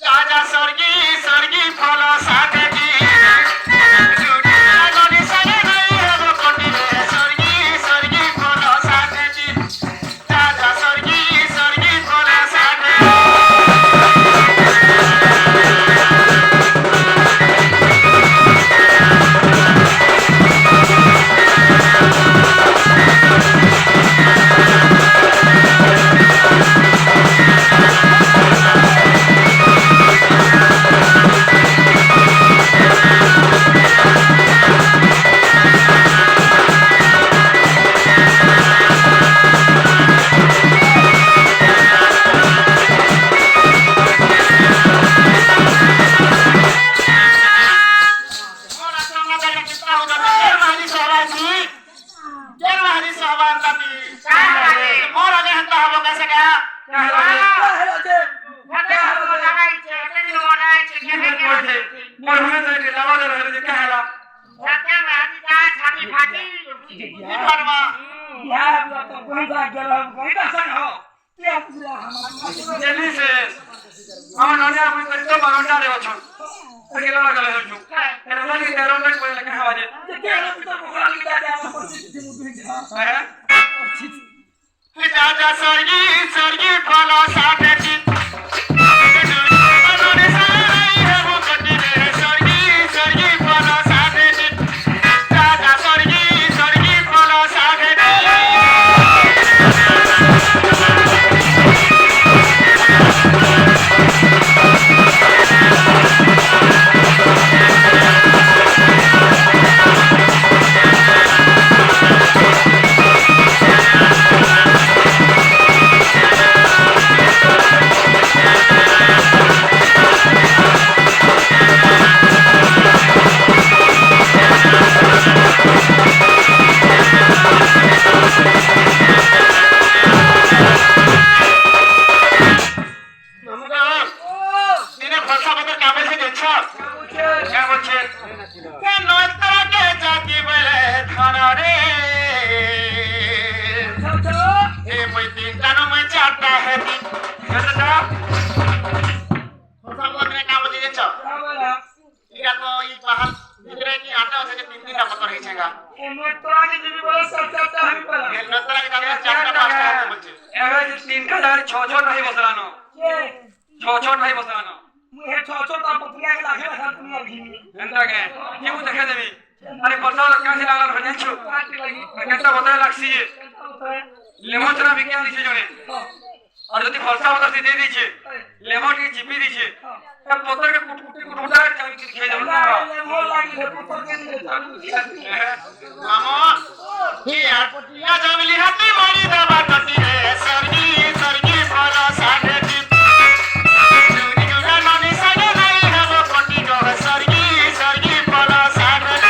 राजा स्वर्गी स्वर्गी फल साथी राजा स्वर्गी स्वर्गी फल साथी और यदि फलसा वाला से दे दीजिए लेमन की चिपी दीजिए तब पत्थर के कुट उठा के खेल जाऊंगा लेमन लागी है पत्थर के मामा ये यार पटिया जंगली हाथी मारी दबा टटी है सरगी सरगी फला साथे दी नी जुना ननी सगे नहीं है वो पटी जो है सरगी सरगी फला साथे